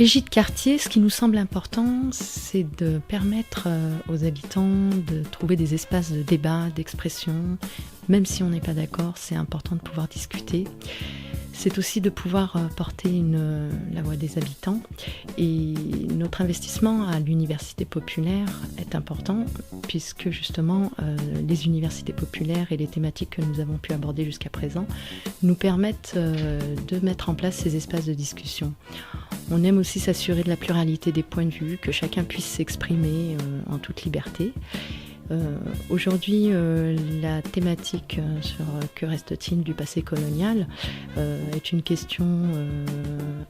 régie de quartier, ce qui nous semble important, c'est de permettre aux habitants de trouver des espaces de débat, d'expression. Même si on n'est pas d'accord, c'est important de pouvoir discuter. C'est aussi de pouvoir porter la voix des habitants. Et notre investissement à l'université populaire est important, puisque justement les universités populaires et les thématiques que nous avons pu aborder jusqu'à présent nous permettent de mettre en place ces espaces de discussion. On aime aussi s'assurer de la pluralité des points de vue, que chacun puisse s'exprimer en toute liberté. Aujourd'hui, la thématique sur que reste-t-il du passé colonial est une question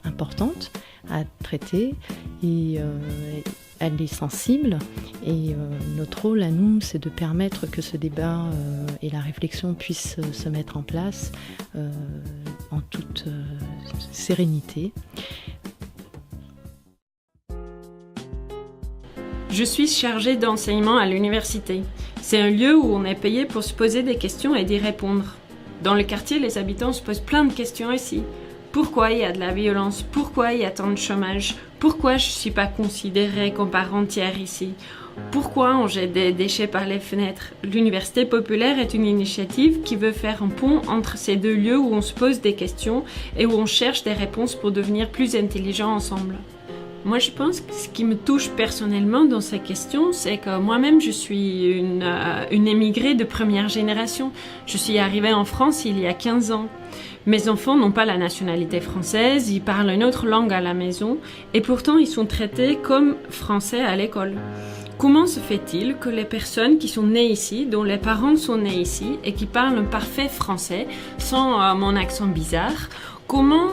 importante à traiter et elle est sensible et notre rôle à nous, c'est de permettre que ce débat et la réflexion puissent se mettre en place en toute sérénité. Je suis chargée d'enseignement à l'université. C'est un lieu où on est payé pour se poser des questions et d'y répondre. Dans le quartier, les habitants se posent plein de questions ici. Pourquoi il y a de la violence? Pourquoi il y a tant de chômage? Pourquoi je ne suis pas considérée comme part entière ici? Pourquoi on jette des déchets par les fenêtres? L'Université populaire est une initiative qui veut faire un pont entre ces deux lieux où on se pose des questions et où on cherche des réponses pour devenir plus intelligents ensemble. Moi, je pense que ce qui me touche personnellement dans ces questions, c'est que moi-même, je suis une émigrée de première génération. Je suis arrivée en France il y a 15 ans. Mes enfants n'ont pas la nationalité française, ils parlent une autre langue à la maison, et pourtant ils sont traités comme français à l'école. Comment se fait-il que les personnes qui sont nées ici, dont les parents sont nés ici, et qui parlent un parfait français, sans mon accent bizarre, comment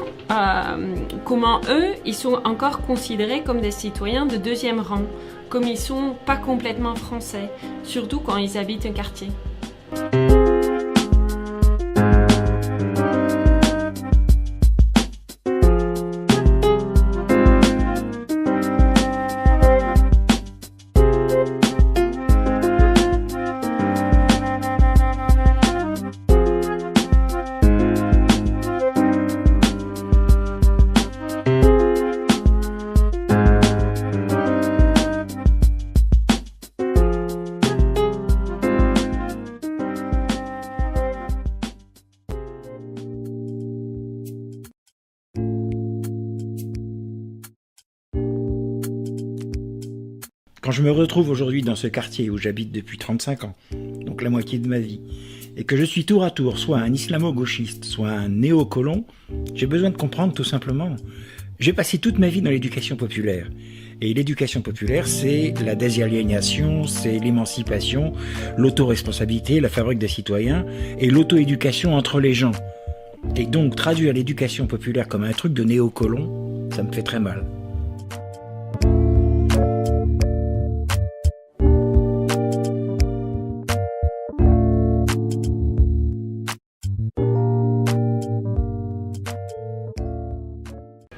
eux, ils sont encore considérés comme des citoyens de deuxième rang, comme ils sont pas complètement français, surtout quand ils habitent un quartier. Quand je me retrouve aujourd'hui dans ce quartier où j'habite depuis 35 ans, donc la moitié de ma vie, et que je suis tour à tour soit un islamo-gauchiste, soit un néocolon, j'ai besoin de comprendre tout simplement. J'ai passé toute ma vie dans l'éducation populaire. Et l'éducation populaire, c'est la désaliénation, c'est l'émancipation, l'autoresponsabilité, la fabrique des citoyens et l'auto-éducation entre les gens. Et donc traduire l'éducation populaire comme un truc de néocolon, ça me fait très mal.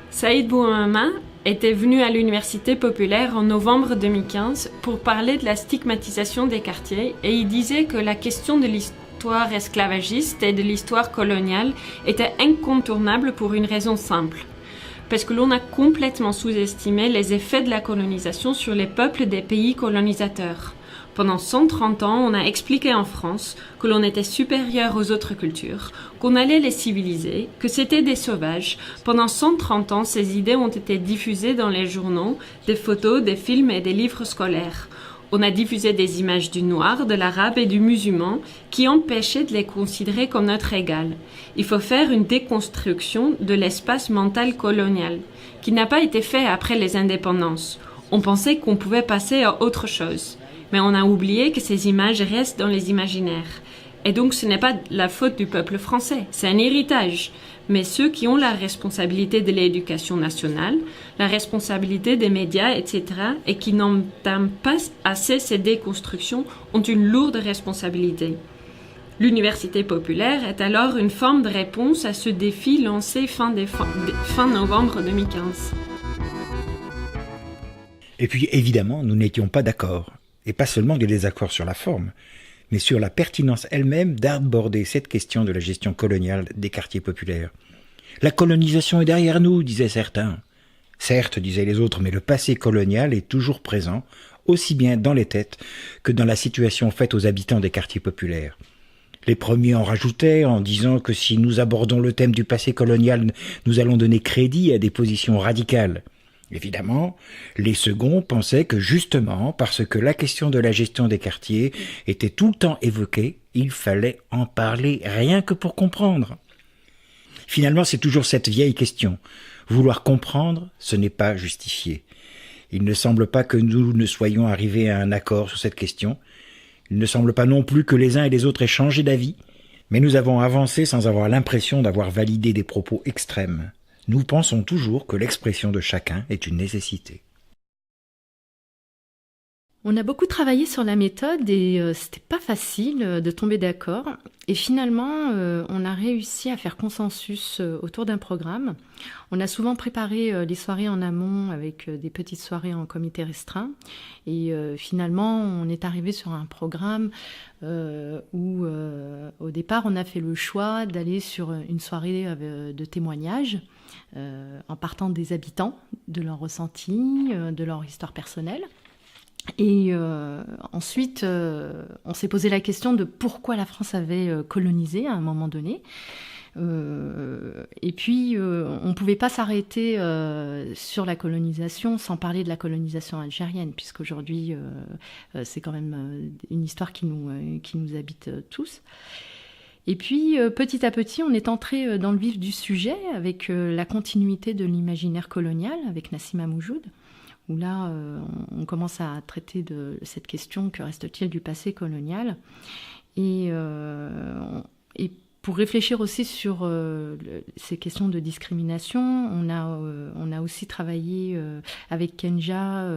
Saïd Bouamama était venu à l'Université populaire en novembre 2015 pour parler de la stigmatisation des quartiers et il disait que la question de l'histoire esclavagiste et de l'histoire coloniale était incontournable pour une raison simple. Parce que l'on a complètement sous-estimé les effets de la colonisation sur les peuples des pays colonisateurs. Pendant 130 ans, on a expliqué en France que l'on était supérieur aux autres cultures, qu'on allait les civiliser, que c'était des sauvages. Pendant 130 ans, ces idées ont été diffusées dans les journaux, des photos, des films et des livres scolaires. On a diffusé des images du noir, de l'arabe et du musulman qui empêchaient de les considérer comme notre égal. Il faut faire une déconstruction de l'espace mental colonial, qui n'a pas été fait après les indépendances. On pensait qu'on pouvait passer à autre chose. Mais on a oublié que ces images restent dans les imaginaires. Et donc ce n'est pas la faute du peuple français, c'est un héritage. Mais ceux qui ont la responsabilité de l'éducation nationale, la responsabilité des médias, etc., et qui n'entament pas assez ces déconstructions, ont une lourde responsabilité. L'Université populaire est alors une forme de réponse à ce défi lancé fin novembre 2015. Et puis évidemment, nous n'étions pas d'accord. Et pas seulement des désaccords sur la forme, mais sur la pertinence elle-même d'aborder cette question de la gestion coloniale des quartiers populaires. La colonisation est derrière nous, disaient certains. Certes, disaient les autres, mais le passé colonial est toujours présent, aussi bien dans les têtes que dans la situation faite aux habitants des quartiers populaires. Les premiers en rajoutaient en disant que si nous abordons le thème du passé colonial, nous allons donner crédit à des positions radicales. Évidemment, les seconds pensaient que justement, parce que la question de la gestion des quartiers était tout le temps évoquée, il fallait en parler rien que pour comprendre. Finalement, c'est toujours cette vieille question. Vouloir comprendre, ce n'est pas justifier. Il ne semble pas que nous ne soyons arrivés à un accord sur cette question. Il ne semble pas non plus que les uns et les autres aient changé d'avis, mais nous avons avancé sans avoir l'impression d'avoir validé des propos extrêmes. Nous pensons toujours que l'expression de chacun est une nécessité. On a beaucoup travaillé sur la méthode et c'était pas facile de tomber d'accord. Et finalement, on a réussi à faire consensus autour d'un programme. On a souvent préparé les soirées en amont avec des petites soirées en comité restreint. Et finalement, on est arrivé sur un programme où, au départ, on a fait le choix d'aller sur une soirée de témoignages en partant des habitants, de leurs ressentis, de leur histoire personnelle. Et ensuite, on s'est posé la question de pourquoi la France avait colonisé à un moment donné. Et puis, on ne pouvait pas s'arrêter sur la colonisation sans parler de la colonisation algérienne, puisqu'aujourd'hui, c'est quand même une histoire qui nous habite tous. Et puis, petit à petit, on est entré dans le vif du sujet avec la continuité de l'imaginaire colonial, avec Nassima Moujoud, où là, on commence à traiter de cette question, que reste-t-il du passé colonial ? Et pour réfléchir aussi sur ces questions de discrimination, on a aussi travaillé avec Kenja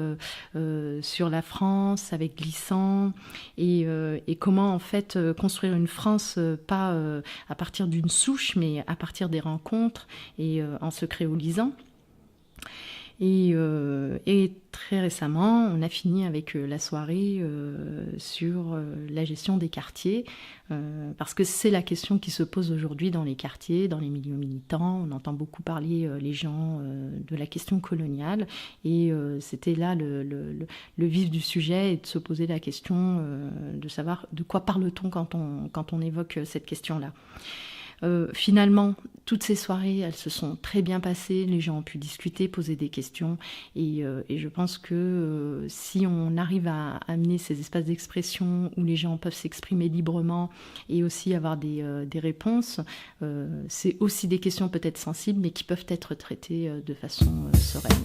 sur la France, avec Glissant, et comment en fait construire une France pas à partir d'une souche, mais à partir des rencontres et en se créolisant. Et très récemment, on a fini avec la soirée sur la gestion des quartiers, parce que c'est la question qui se pose aujourd'hui dans les quartiers, dans les milieux militants. On entend beaucoup parler les gens de la question coloniale, et c'était là le vif du sujet, et de se poser la question de savoir de quoi parle-t-on quand on évoque cette question-là. Finalement, toutes ces soirées, elles se sont très bien passées, les gens ont pu discuter, poser des questions, et je pense que si on arrive à amener ces espaces d'expression où les gens peuvent s'exprimer librement et aussi avoir des réponses, c'est aussi des questions peut-être sensibles, mais qui peuvent être traitées de façon sereine.